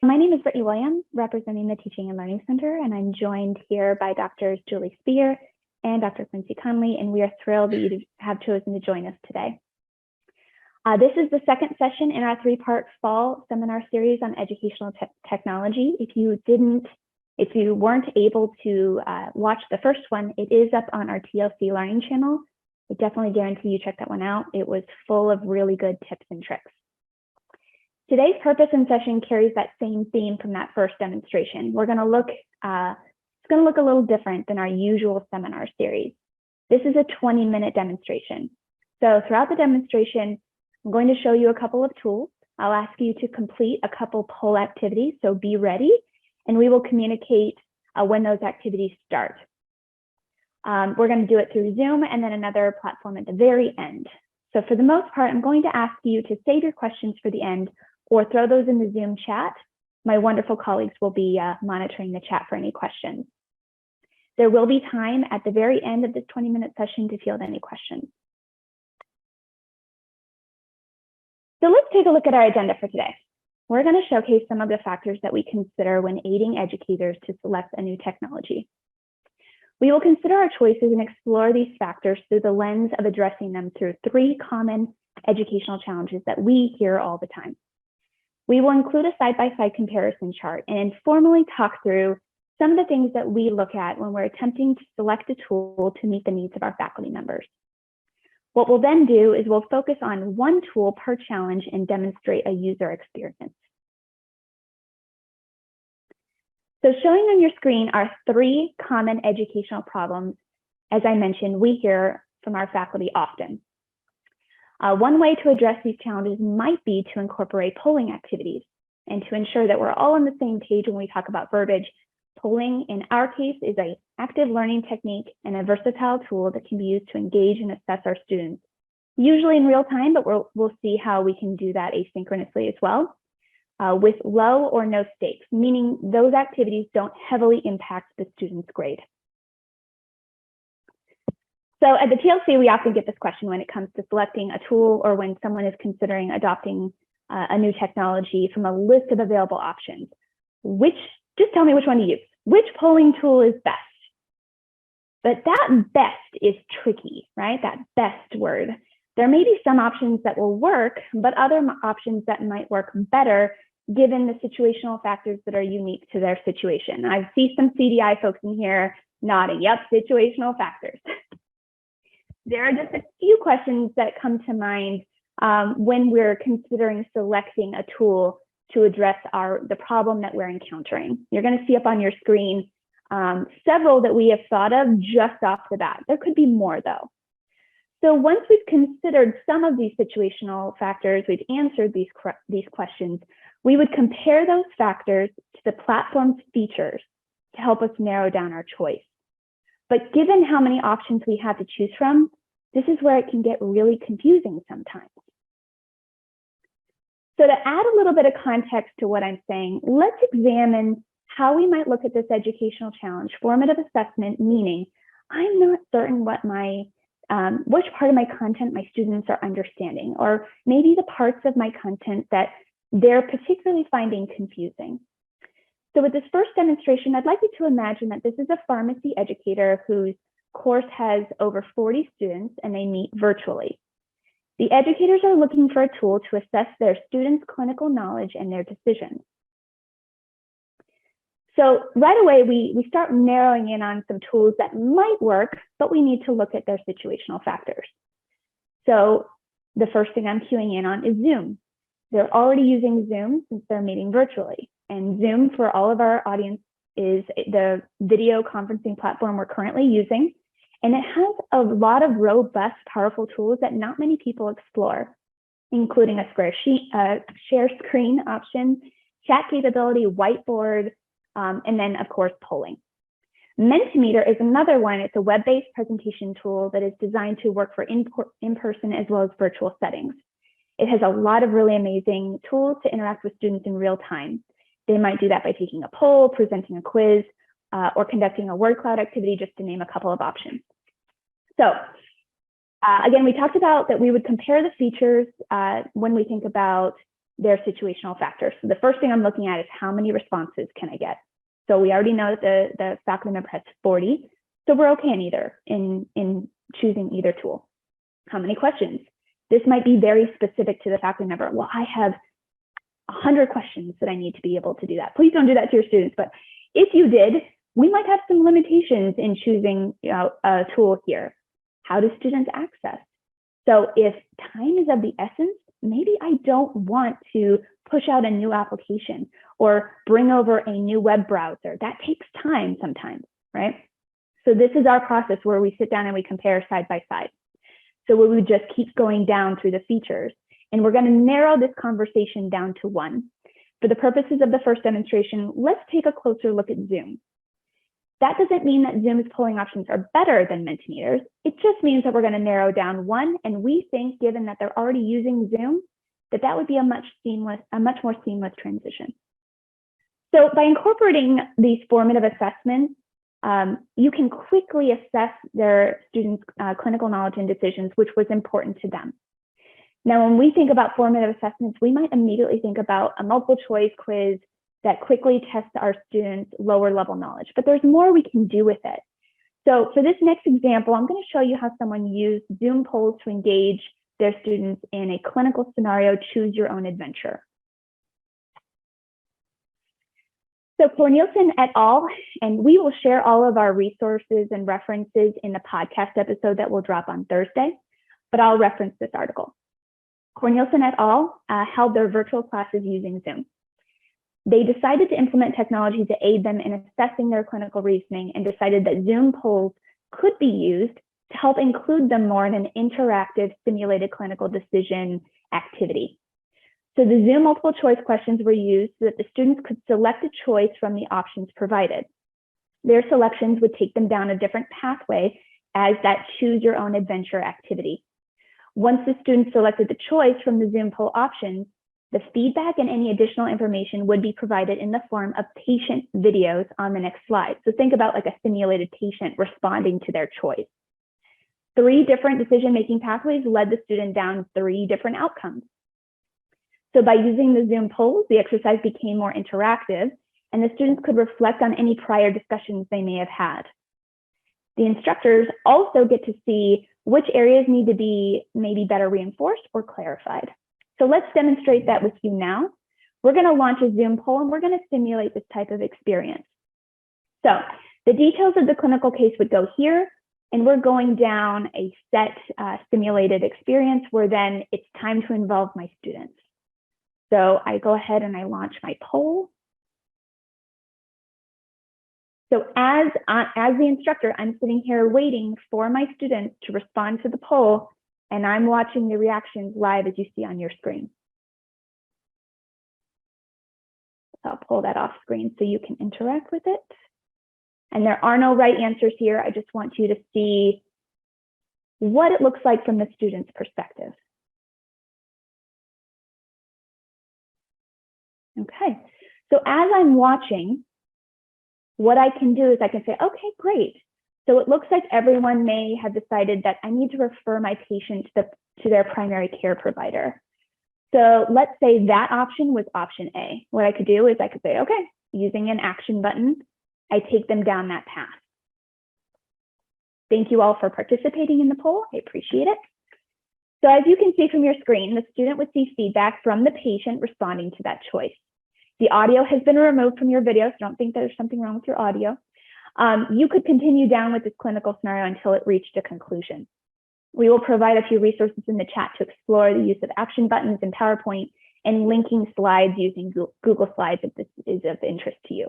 My name is Brittany Williams, representing the Teaching and Learning Center, and I'm joined here by Drs. Julie Spear and Dr. Quincy Conley, and we are thrilled that you have chosen to join us today. This is the second session in our three-part Fall Seminar Series on educational technology. If you weren't able to watch the first one, it is up on our TLC Learning channel. I definitely guarantee you check that one out. It was full of really good tips and tricks. Today's purpose and session carries that same theme from that first demonstration. We're going to look, it's going to look a little different than our usual seminar series. This is a 20-minute demonstration. So throughout the demonstration, I'm going to show you a couple of tools. I'll ask you to complete a couple poll activities, so be ready, and we will communicate when those activities start. We're going to do it through Zoom and then another platform at the very end. So for the most part, I'm going to ask you to save your questions for the end or throw those in the Zoom chat. My wonderful colleagues will be monitoring the chat for any questions. There will be time at the very end of this 20-minute session to field any questions. So let's take a look at our agenda for today. We're going to showcase some of the factors that we consider when aiding educators to select a new technology. We will consider our choices and explore these factors through the lens of addressing them through three common educational challenges that we hear all the time. We will include a side-by-side comparison chart and informally talk through some of the things that we look at when we're attempting to select a tool to meet the needs of our faculty members. What we'll then do is we'll focus on one tool per challenge and demonstrate a user experience. So showing on your screen are three common educational problems, as I mentioned, we hear from our faculty often. One way to address these challenges might be to incorporate polling activities and to ensure that we're all on the same page when we talk about verbiage. Polling, in our case, is an active learning technique and a versatile tool that can be used to engage and assess our students, usually in real time, but we'll see how we can do that asynchronously as well, with low or no stakes, meaning those activities don't heavily impact the student's grade. So at the TLC, we often get this question when it comes to selecting a tool or when someone is considering adopting a new technology from a list of available options. Just tell me which one to use. Which polling tool is best? But that best is tricky, right? That best word. There may be some options that will work, but other options that might work better given the situational factors that are unique to their situation. I see some CDI folks in here nodding, yep, situational factors. There are just a few questions that come to mind when we're considering selecting a tool to address the problem that we're encountering. You're going to see up on your screen several that we have thought of just off the bat. There could be more though. So once we've considered some of these situational factors, we've answered these questions, we would compare those factors to the platform's features to help us narrow down our choice. But given how many options we have to choose from, this is where it can get really confusing sometimes. So to add a little bit of context to what I'm saying, let's examine how we might look at this educational challenge, formative assessment, meaning I'm not certain what which part of my content my students are understanding, or maybe the parts of my content that they're particularly finding confusing. So with this first demonstration, I'd like you to imagine that this is a pharmacy educator whose course has over 40 students and they meet virtually. The educators are looking for a tool to assess their students' clinical knowledge and their decisions. So right away, we start narrowing in on some tools that might work, but we need to look at their situational factors. So the first thing I'm queuing in on is Zoom. They're already using Zoom since they're meeting virtually. And Zoom, for all of our audience, is the video conferencing platform we're currently using. And it has a lot of robust, powerful tools that not many people explore, including a share screen option, chat capability, whiteboard, and then, of course, polling. Mentimeter is another one. It's a web-based presentation tool that is designed to work for in-person as well as virtual settings. It has a lot of really amazing tools to interact with students in real time. They might do that by taking a poll, presenting a quiz, or conducting a word cloud activity, just to name a couple of options. So again, we talked about that we would compare the features when we think about their situational factors. So the first thing I'm looking at is how many responses can I get? So we already know that the faculty member has 40, so we're okay in choosing either tool. How many questions? This might be very specific to the faculty member. Well, I have 100 questions that I need to be able to do that. Please don't do that to your students, but if you did, we might have some limitations in choosing a tool here. How do students access? So if time is of the essence, maybe I don't want to push out a new application or bring over a new web browser. That takes time sometimes, right? So this is our process where we sit down and we compare side by side. So we would just keep going down through the features, and we're going to narrow this conversation down to one. For the purposes of the first demonstration, let's take a closer look at Zoom. That doesn't mean that Zoom's polling options are better than Mentimeters. It just means that we're going to narrow down one, and we think, given that they're already using Zoom, that would be a much more seamless transition. So by incorporating these formative assessments, you can quickly assess their students' clinical knowledge and decisions, which was important to them. Now, when we think about formative assessments, we might immediately think about a multiple choice quiz that quickly tests our students' lower level knowledge, but there's more we can do with it. So for this next example, I'm going to show you how someone used Zoom polls to engage their students in a clinical scenario, choose your own adventure. So Cornelissen et al., and we will share all of our resources and references in the podcast episode that will drop on Thursday, but I'll reference this article. Cornelissen et al. Held their virtual classes using Zoom. They decided to implement technology to aid them in assessing their clinical reasoning and decided that Zoom polls could be used to help include them more in an interactive simulated clinical decision activity. So the Zoom multiple choice questions were used so that the students could select a choice from the options provided. Their selections would take them down a different pathway as that choose your own adventure activity. Once the students selected the choice from the Zoom poll options, the feedback and any additional information would be provided in the form of patient videos on the next slide. So think about like a simulated patient responding to their choice. 3 different decision-making pathways led the student down 3 different outcomes. So by using the Zoom polls, the exercise became more interactive, and the students could reflect on any prior discussions they may have had. The instructors also get to see which areas need to be maybe better reinforced or clarified. So let's demonstrate that with you now. We're going to launch a Zoom poll, and we're going to simulate this type of experience. So the details of the clinical case would go here, and we're going down a set simulated experience where then it's time to involve my students. So I go ahead and I launch my poll. So as the instructor, I'm sitting here waiting for my students to respond to the poll, and I'm watching the reactions live as you see on your screen. So I'll pull that off screen so you can interact with it. And there are no right answers here. I just want you to see what it looks like from the student's perspective. Okay, so as I'm watching, what I can do is I can say, okay, great. So it looks like everyone may have decided that I need to refer my patient to their primary care provider. So let's say that option was option A. What I could do is I could say, okay, using an action button, I take them down that path. Thank you all for participating in the poll. I appreciate it. So as you can see from your screen, the student would see feedback from the patient responding to that choice. The audio has been removed from your video, so don't think there's something wrong with your audio. You could continue down with this clinical scenario until it reached a conclusion. We will provide a few resources in the chat to explore the use of action buttons in PowerPoint and linking slides using Google Slides if this is of interest to you.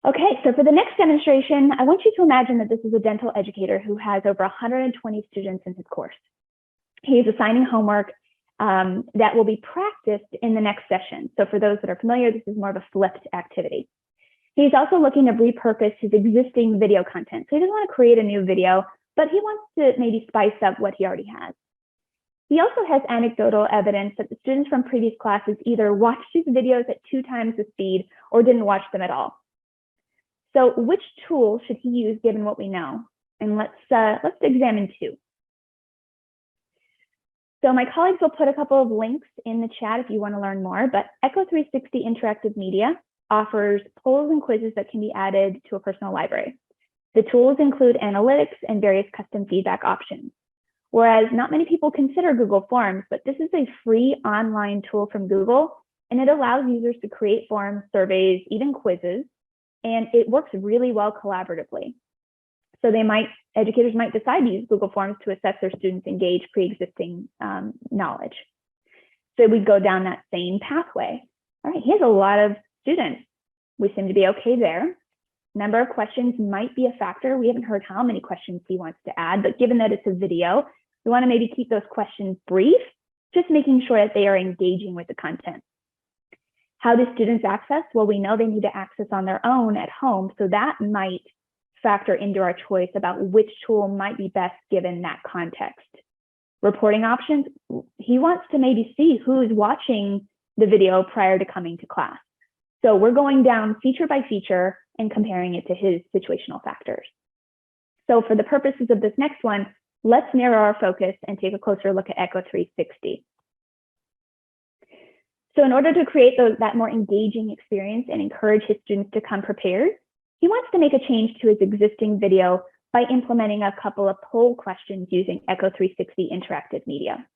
Okay, so for the next demonstration, I want you to imagine that this is a dental educator who has over 120 students in his course. He is assigning homework that will be practiced in the next session. So for those that are familiar, this is more of a flipped activity. He's also looking to repurpose his existing video content. So he doesn't want to create a new video, but he wants to maybe spice up what he already has. He also has anecdotal evidence that the students from previous classes either watched his videos at 2 times the speed or didn't watch them at all. So which tool should he use given what we know? And let's examine 2. So my colleagues will put a couple of links in the chat if you want to learn more, but Echo 360 Interactive Media offers polls and quizzes that can be added to a personal library. The tools include analytics and various custom feedback options. Whereas not many people consider Google Forms, but this is a free online tool from Google, and it allows users to create forms, surveys, even quizzes, and it works really well collaboratively. So educators might decide to use Google Forms to assess their students' engaged pre-existing knowledge. So we go down that same pathway. All right, here's a lot of students. We seem to be okay there. Number of questions might be a factor. We haven't heard how many questions he wants to add, but given that it's a video, we want to maybe keep those questions brief, just making sure that they are engaging with the content. How do students access? Well, we know they need to access on their own at home, so that might factor into our choice about which tool might be best given that context. Reporting options, he wants to maybe see who's watching the video prior to coming to class. So we're going down feature by feature and comparing it to his situational factors. So for the purposes of this next one, let's narrow our focus and take a closer look at Echo 360. So in order to create that more engaging experience and encourage his students to come prepared, he wants to make a change to his existing video by implementing a couple of poll questions using Echo 360 Interactive Media.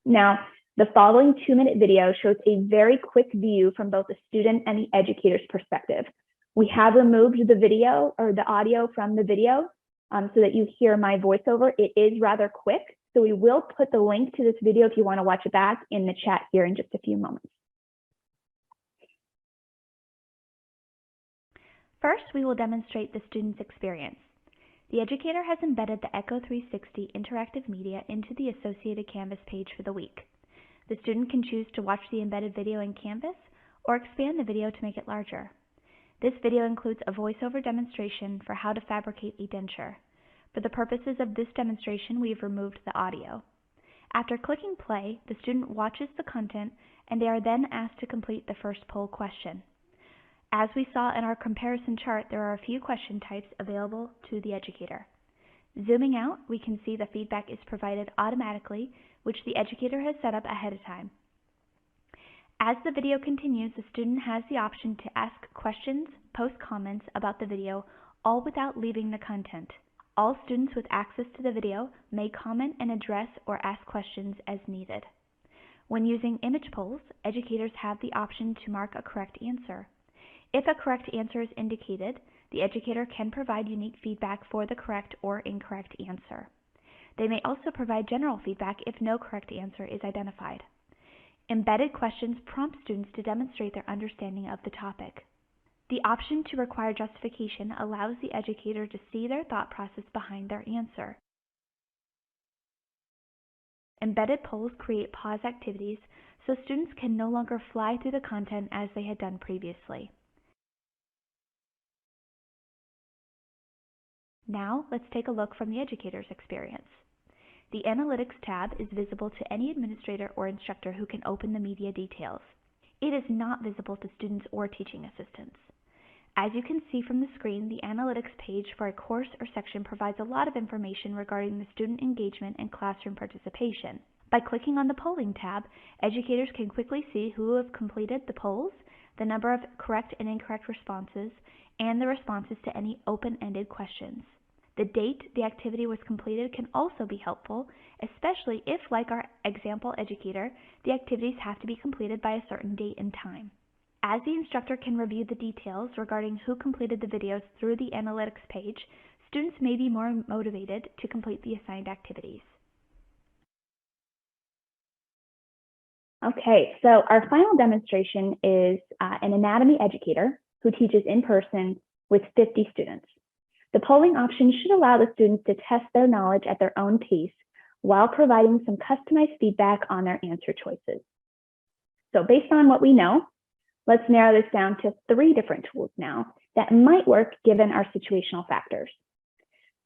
Now, the following 2-minute video shows a very quick view from both the student and the educator's perspective. We have removed the video or the audio from the video so that you hear my voiceover. It is rather quick, so we will put the link to this video if you want to watch it back in the chat here in just a few moments. First, we will demonstrate the student's experience. The educator has embedded the Echo 360 interactive media into the associated Canvas page for the week. The student can choose to watch the embedded video in Canvas or expand the video to make it larger. This video includes a voiceover demonstration for how to fabricate a denture. For the purposes of this demonstration, we've removed the audio. After clicking play, the student watches the content and they are then asked to complete the first poll question. As we saw in our comparison chart, there are a few question types available to the educator. Zooming out, we can see the feedback is provided automatically, which the educator has set up ahead of time. As the video continues, the student has the option to ask questions, post comments about the video, all without leaving the content. All students with access to the video may comment and address or ask questions as needed. When using image polls, educators have the option to mark a correct answer. If a correct answer is indicated, the educator can provide unique feedback for the correct or incorrect answer. They may also provide general feedback if no correct answer is identified. Embedded questions prompt students to demonstrate their understanding of the topic. The option to require justification allows the educator to see their thought process behind their answer. Embedded polls create pause activities so students can no longer fly through the content as they had done previously. Now, let's take a look from the educator's experience. The Analytics tab is visible to any administrator or instructor who can open the media details. It is not visible to students or teaching assistants. As you can see from the screen, the Analytics page for a course or section provides a lot of information regarding the student engagement and classroom participation. By clicking on the Polling tab, educators can quickly see who have completed the polls, the number of correct and incorrect responses, and the responses to any open-ended questions. The date the activity was completed can also be helpful, especially if, like our example educator, the activities have to be completed by a certain date and time. As the instructor can review the details regarding who completed the videos through the Analytics page, students may be more motivated to complete the assigned activities. Okay, so our final demonstration is an anatomy educator who teaches in person with 50 students. The polling option should allow the students to test their knowledge at their own pace while providing some customized feedback on their answer choices. So based on what we know, let's narrow this down to 3 different tools now that might work given our situational factors.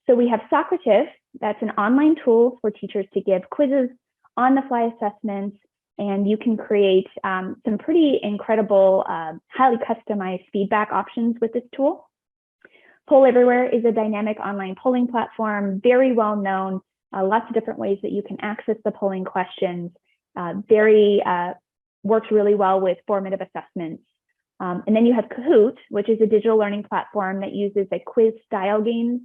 So we have Socrative, that's an online tool for teachers to give quizzes, on-the-fly assessments, and you can create some pretty incredible, highly customized feedback options with this tool. Poll Everywhere is a dynamic online polling platform, very well known lots of different ways that you can access the polling questions. Works really well with formative assessments. And then you have Kahoot, which is a digital learning platform that uses a quiz style games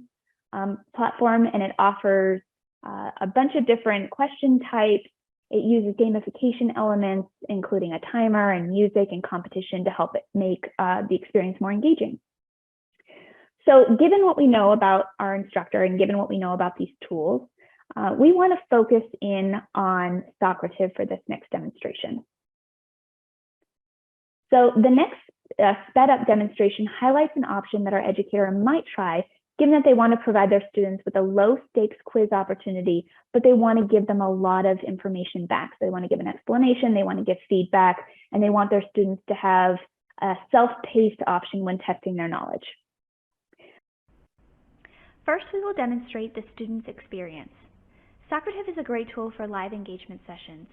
platform, and it offers a bunch of different question types. It uses gamification elements, including a timer and music and competition to help it make the experience more engaging. So given what we know about our instructor and given what we know about these tools, we want to focus in on Socrative for this next demonstration. So the next sped up demonstration highlights an option that our educator might try, given that they want to provide their students with a low stakes quiz opportunity, but they want to give them a lot of information back. So they want to give an explanation, they want to give feedback, and they want their students to have a self-paced option when testing their knowledge. First, we will demonstrate the student's experience. Socrative is a great tool for live engagement sessions.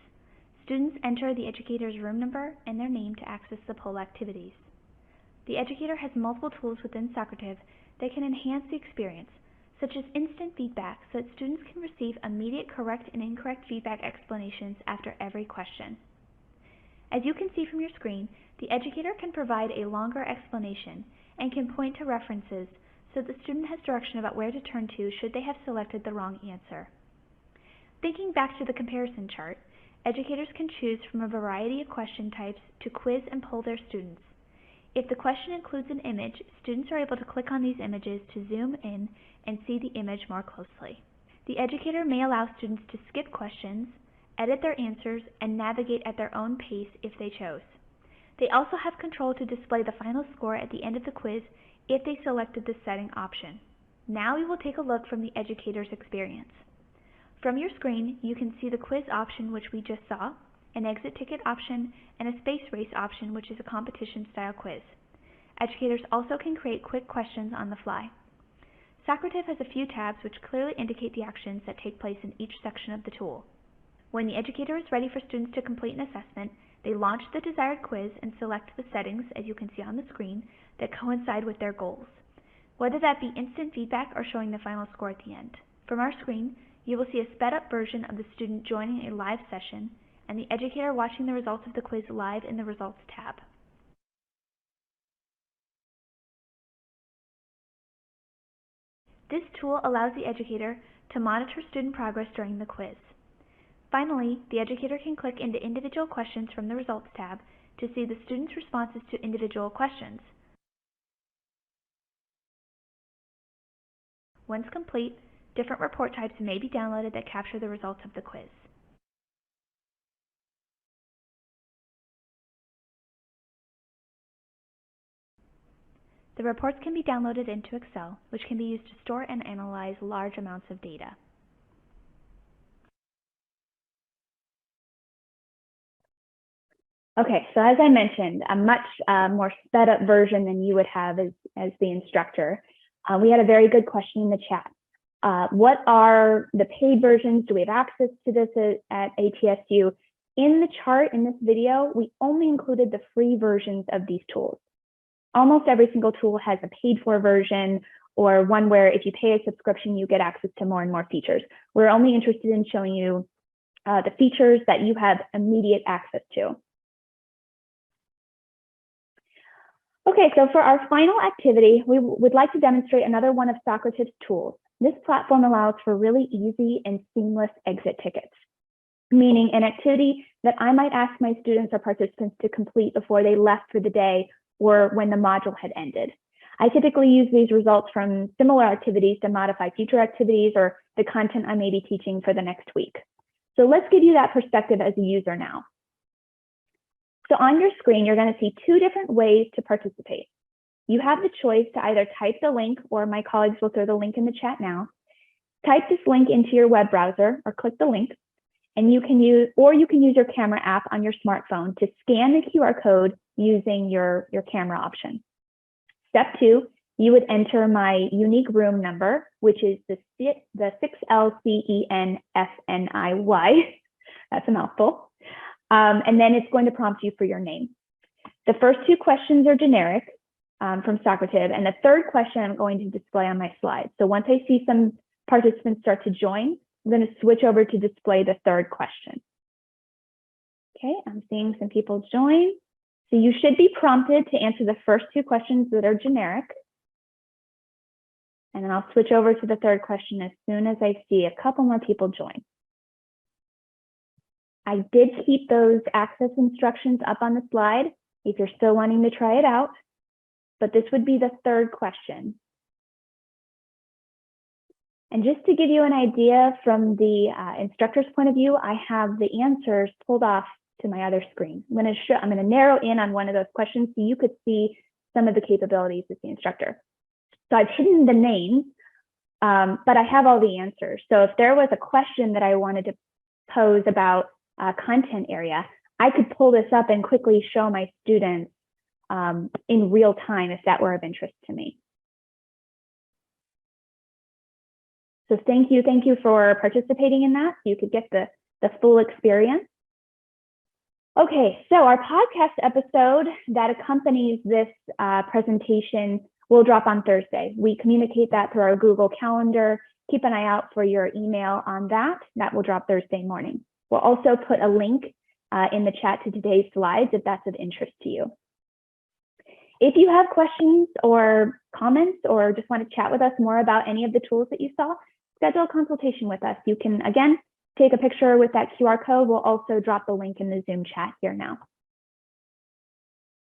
Students enter the educator's room number and their name to access the poll activities. The educator has multiple tools within Socrative that can enhance the experience, such as instant feedback so that students can receive immediate correct and incorrect feedback explanations after every question. As you can see from your screen, the educator can provide a longer explanation and can point to references so the student has direction about where to turn to should they have selected the wrong answer. Thinking back to the comparison chart, educators can choose from a variety of question types to quiz and poll their students. If the question includes an image, students are able to click on these images to zoom in and see the image more closely. The educator may allow students to skip questions, edit their answers, and navigate at their own pace if they chose. They also have control to display the final score at the end of the quiz if they selected the setting option. Now we will take a look from the educator's experience. From your screen, you can see the quiz option, which we just saw, an exit ticket option, and a space race option, which is a competition-style quiz. Educators also can create quick questions on the fly. Socrative has a few tabs which clearly indicate the actions that take place in each section of the tool. When the educator is ready for students to complete an assessment, they launch the desired quiz and select the settings, as you can see on the screen, that coincide with their goals, whether that be instant feedback or showing the final score at the end. From our screen, you will see a sped-up version of the student joining a live session and the educator watching the results of the quiz live in the Results tab. This tool allows the educator to monitor student progress during the quiz. Finally, the educator can click into individual questions from the Results tab to see the student's responses to individual questions. Once complete, different report types may be downloaded that capture the results of the quiz. The reports can be downloaded into Excel, which can be used to store and analyze large amounts of data. Okay, so as I mentioned, a much more sped up version than you would have as the instructor. We had a very good question in the chat. What are the paid versions? Do we have access to this at ATSU? In the chart in this video, we only included the free versions of these tools. Almost every single tool has a paid for version or one where if you pay a subscription, you get access to more and more features. We're only interested in showing you the features that you have immediate access to. Okay, so for our final activity, we would like to demonstrate another one of Socrative's tools. This platform allows for really easy and seamless exit tickets, meaning an activity that I might ask my students or participants to complete before they left for the day or when the module had ended. I typically use these results from similar activities to modify future activities or the content I may be teaching for the next week. So let's give you that perspective as a user now. So on your screen, you're going to see two different ways to participate. You have the choice to either type the link, or my colleagues will throw the link in the chat now. Type this link into your web browser or click the link, and you can use your camera app on your smartphone to scan the QR code using your camera option. Step 2, you would enter my unique room number, which is the 6LCENFNIY. That's a mouthful. And then it's going to prompt you for your name. The first two questions are generic from Socrative, and the third question I'm going to display on my slide. So once I see some participants start to join, I'm going to switch over to display the third question. Okay, I'm seeing some people join. So you should be prompted to answer the first two questions that are generic. And then I'll switch over to the third question as soon as I see a couple more people join. I did keep those access instructions up on the slide if you're still wanting to try it out, but this would be the third question. And just to give you an idea from the instructor's point of view, I have the answers pulled off to my other screen. I'm going to narrow in on one of those questions so you could see some of the capabilities of the instructor. So I've hidden the names, but I have all the answers. So if there was a question that I wanted to pose about content area, I could pull this up and quickly show my students in real time if that were of interest to me. So thank you for participating in that. You could get the full experience. Okay, so our podcast episode that accompanies this presentation will drop on Thursday. We communicate that through our Google Calendar. Keep an eye out for your email on that. That will drop Thursday morning. We'll also put a link in the chat to today's slides if that's of interest to you. If you have questions or comments or just want to chat with us more about any of the tools that you saw, schedule a consultation with us. You can, again, take a picture with that QR code. We'll also drop the link in the Zoom chat here now.